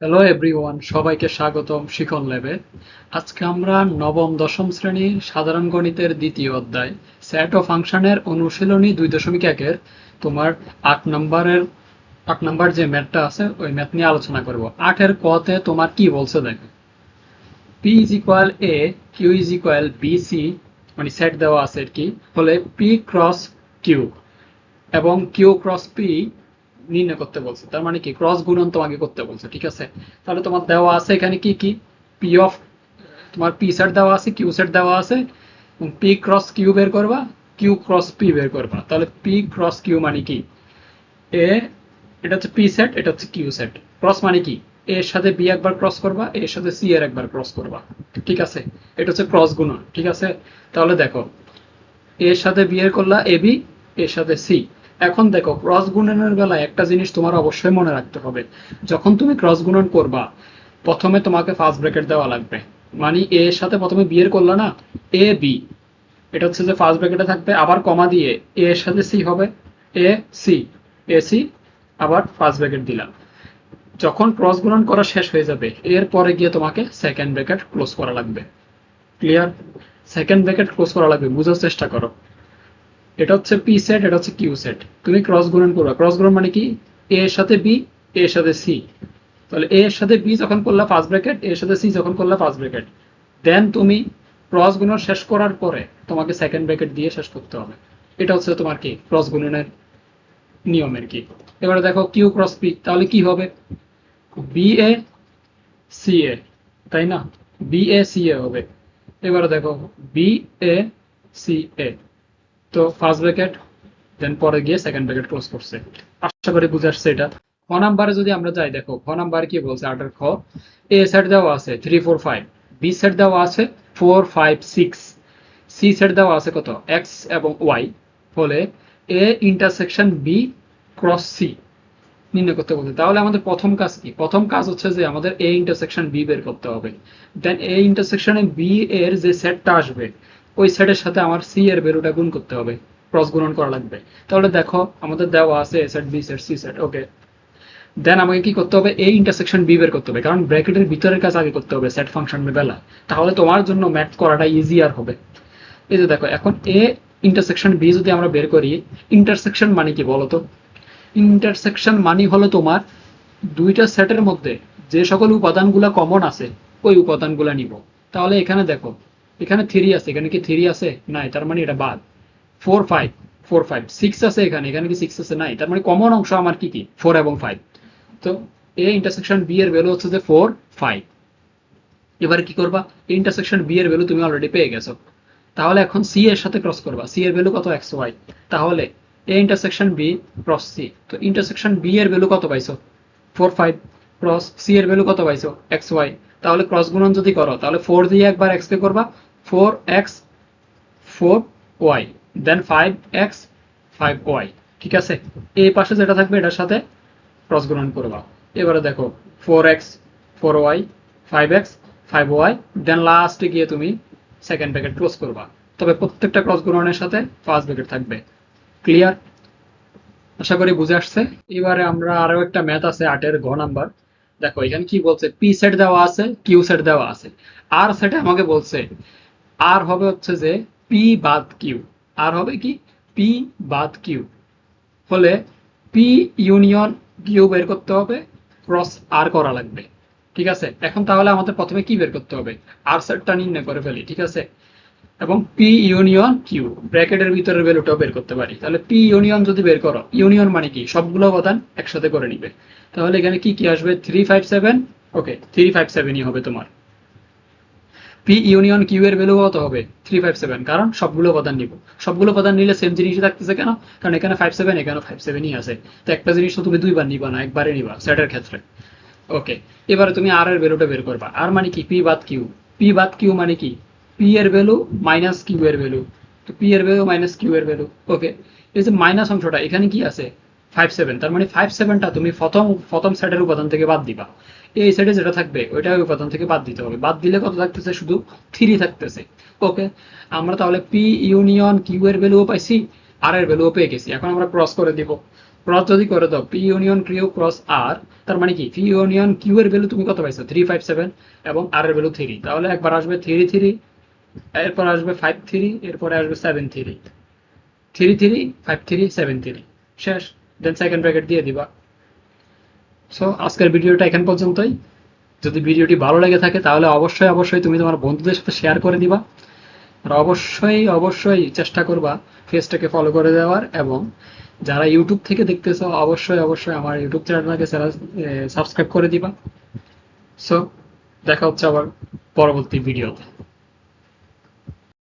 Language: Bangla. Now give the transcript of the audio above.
হ্যালো এভরিওয়ান, সবাইকে স্বাগতম শিখন ল্যাবে। আজকে আমরা নবম দশম শ্রেণীর সাধারণ গণিতের দ্বিতীয় অধ্যায় সেট ও ফাংশনের অনুশীলনী 2.1-এর তোমার 8 নম্বর যে ম্যাথটা আছে ওই ম্যাথ নিয়ে আলোচনা করব। 8-এর ক-তে তোমার কি বলছে দেখো। P is equal A, Q is equal B C, মানে সেট দেওয়া আছে আর কি, হলে পি ক্রস কিউ এবং কিউ ক্রস পি নির্ণয় করতে বলছে। তার মানে কি ক্রস গুণন তোমাকে করতে বলছে, ঠিক আছে? তাহলে তোমার দেওয়া আছে এখানে কি কি, পি অফ, তোমার পি সেট দেওয়া আছে, কিউ সেট দেওয়া আছে, এবং পি ক্রস কিউ বের করবা, কিউ ক্রস পি বের করবা। তাহলে পি ক্রস কিউ মানে কি, এ, এটা হচ্ছে পি সেট, এটা হচ্ছে কিউ সেট। ক্রস মানে কি, এ এর সাথে বি একবার ক্রস করবা, এর সাথে সি এর একবার ক্রস করবা, ঠিক আছে? এটা হচ্ছে ক্রস গুণন, ঠিক আছে? তাহলে দেখো, এর সাথে বি এর করলা এ বি, এর সাথে সি। এখন দেখো, ক্রস গুণনের বেলায় একটা জিনিস তোমার অবশ্যই মনে রাখতে হবে। যখন তুমি ক্রস গুণন করবা, প্রথমে তোমাকে ফার্স্ট ব্র্যাকেট দেওয়া লাগবে। মানে এ এর সাথে প্রথমে বি এর করলা না, এ বি, এটা হচ্ছে যে ফার্স্ট ব্র্যাকেটে থাকবে, আবার কমা দিয়ে এ এর সাথে সি হবে, এ সি, এ সি, আবার ফার্স্ট ব্র্যাকেট দিলাম। যখন ক্রস গুণন করা শেষ হয়ে যাবে, এরপরে গিয়ে তোমাকে সেকেন্ড ব্র্যাকেট ক্লোজ করা লাগবে। ক্লিয়ার? সেকেন্ড ব্র্যাকেট ক্লোজ করা লাগবে, বুঝার চেষ্টা করো। এটা হচ্ছে পি সেট, এটা হচ্ছে কিউ সেট। তুমি ক্রস গুণন করবা, ক্রস গুণন মানে কি, এ এর সাথে বি, এ এর সাথে সি। তাহলে এ এর সাথে বি যখন করলা ফার্স্ট ব্র্যাকেট, এর সাথে সি যখন করলা ফার্স্ট ব্র্যাকেট, দেন তুমি ক্রস গুণন শেষ করার পরে তোমাকে সেকেন্ড ব্র্যাকেট দিয়ে শেষ করতে হবে। এটা হচ্ছে তোমার কি ক্রস গুণনের নিয়মের কি। এবারে দেখো কিউ ক্রস পি, তাহলে কি হবে, বি এ সি এ, তাই না? বি এ সি এ হবে। এবারে দেখো, বি এ সি এ, তো ফার্স্ট ব্র্যাকেট, দেন পরে গিয়ে সেকেন্ড ব্র্যাকেট ক্লোজ করছে। আশা করি বুঝে আসছে এটা। খ নাম্বারে যদি আমরা যাই, দেখো খ নাম্বার কি বলছে, 8-এর খ, এ সেট দেওয়া আছে 3 4 5, বি সেট দেওয়া আছে 4 5 6, সি সেট দেওয়া আছে কত, এক্স এবং ওয়াই, হলে A intersection B cross C নির্ণয় করতে বলছে। তাহলে আমাদের প্রথম কাজ কি, প্রথম কাজ হচ্ছে যে আমাদের এ ইন্টারসেকশন বি বের করতে হবে। দেন এ ইন্টারসেকশনে বি এর যে সেটটা আসবে, ওই সেটের সাথে আমার সি এর ভ্যালুটা গুণ করতে হবে, ক্রস গুণন করা লাগবে। তাহলে দেখো আমাদের দেওয়া আছে A set B set C set, okay. Then আমাকে কি করতে হবে, এ ইন্টারসেকশন বি বের করতে হবে, কারণ ব্র্যাকেটের ভিতরের কাজ আগে করতে হবে সেট ফাংশনের বেলা। তাহলে তোমার জন্য ম্যাথ করাটা ইজিয়ার হবে। এই যে দেখো, এখন এ ইন্টারসেকশন বি যদি আমরা বের করি, ইন্টারসেকশন মানে কি বলতো? ইন্টারসেকশন মানে হলো তোমার দুইটা সেটের মধ্যে যে সকল উপাদানগুলো কমন আছে, ওই উপাদানগুলো নিব। তাহলে এখানে দেখো, এখানে থ্রি আছে, এখানে কি থ্রি আছে? নাই, তার মানে এটা বাদ। Four five, four five six আছে, এখানে এখানে কি সিক্স আছে? নাই, তার মানে কমন অংশ আমার কি কি, ফোর এবং ফাইভ। তো এ ইন্টারসেকশন বি এর ভ্যালু হচ্ছে যে ফোর ফাইভ। এবারে কি করবা, ইন্টারসেকশন বি এর ভ্যালু তুমি অলরেডি পেয়ে গেছো। তাহলে এখন সি এর সাথে ক্রস করবা, সি এর ভ্যালু কত, এক্স ওয়াই। তাহলে A intersection B cross C, তো ইন্টারসেকশন বি এর ভ্যালু কত পাইছো, ফোর ফাইভ, ক্রস সি এর ভ্যালু কত পাইছো, এক্স ওয়াই। তাহলে ক্রস গুণন যদি করো, তাহলে ফোর দিয়ে একবার এক্স কে করবা, ফোর এক্স, ফোর ওয়াই, দেন ফাইভ এক্স, ফাইভ ওয়াই, ঠিক আছে? এই পাশে যেটা থাকবে এটার সাথে ক্রস গুণন করবা। এবারে দেখো, four X, four Y, five X, five Y, then লাস্টে গিয়ে তুমি সেকেন্ড ব্র্যাকেট ক্লোজ করবা। তবে প্রত্যেকটা ক্রস গুণনের সাথে ফার্স্ট ব্র্যাকেট থাকবে। ক্লিয়ার? আশা করি বুঝে আসছে। এবারে আমরা আরো একটা ম্যাথ আছে 8-এর ঘ নাম্বার। দেখো এখানে কি বলছে, পি সেট দেওয়া আছে, কিউ সেট দেওয়া আছে, আর সেটে আমাকে বলছে আর হবে হচ্ছে যে পি বাদ কিউ। আর হবে কি, পি বাদ কিউ, হলে পি ইউনিয়ন কিউ বের করতে হবে, ক্রস আর করা লাগবে। ঠিক আছে? এখন তাহলে আমাদের প্রথমে কি বের করতে হবে, আর সেটটা নির্ণয় করে ফেলি, ঠিক আছে? এবং পি ইউনিয়ন কিউ ব্র্যাকেটের ভিতরের ভ্যালুটাও বের করতে পারি। তাহলে পি ইউনিয়ন যদি বের করো, ইউনিয়ন মানে কি, সবগুলো উপাদান একসাথে করে নিবে। তাহলে এখানে কি কি আসবে, 357, ওকে 357ই হবে তোমার। পি ইউনিয়ন কিউ এর ভ্যালু কত হবে, 357, কারণ সবগুলো উপাদান নিব। সবগুলো উপাদান নিলে সেম জিনিসই থাকতেছে কেন, কারণ এখানে 57, এখানে 57ই আছে। তো একটা জিনিস তো তুমি দুইবার নিবা না, একবারে নিবা সেটের ক্ষেত্রে। ওকে, এবারে তুমি আর এর ভ্যালুটা বের করবা। আর মানে কি, পি বাদ কিউ। পি বাদ কিউ মানে কি, পি এর ভ্যালু মাইনাস কিউ এর ভ্যালু। তো পি এর ভ্যালু মাইনাস কিউ এর ভ্যালু, ওকে। এই যে মাইনাস অংশটা এখানে কি আছে, 57, তার মানে 57টা তুমি প্রথম প্রথম সেটের উপাদান থেকে বাদ দিবা। এই সেটে যেটা থাকবে ওইটা ওই উপাদান থেকে বাদ দিতে হবে। বাদ দিলে কত থাকতেছে, শুধু 3 থাকতেছে। ওকে, আমরা তাহলে পি ইউনিয়ন কিউ এর ভ্যালুও পাইছি, আর এর ভ্যালুও পেয়ে গেছি। এখন আমরা ক্রস করে দিব। ক্রস যদি করে দাও পি ইউনিয়ন কিউ ক্রস আর, তার মানে কি পি ইউনিয়ন কিউ এর ভ্যালু তুমি কত পাইছো 357 এবং আর এর ভ্যালু 3, তাহলে একবার আসবে 3 3, এরপর আসবে 5 3, এরপরে আসবে 7 3, 3 3 5 3 7 3, শেষ। দেন সেকেন্ড ব্র্যাকেট দিয়ে দিবা। সো আজকের ভিডিওটা এখান পর্যন্তই। যদি ভিডিওটি ভালো লেগে থাকে তাহলে অবশ্যই অবশ্যই তুমি তোমার বন্ধুদের সাথে শেয়ার করে দিবা, আর অবশ্যই অবশ্যই চেষ্টা করবা পেজটাকে ফলো করে দেওয়ার, এবং যারা ইউটিউব থেকে দেখতেছো অবশ্যই অবশ্যই আমার ইউটিউব চ্যানেলটাকে সাবস্ক্রাইব করে দিবা। সো দেখা হচ্ছে আবার পরবর্তী ভিডিওতে।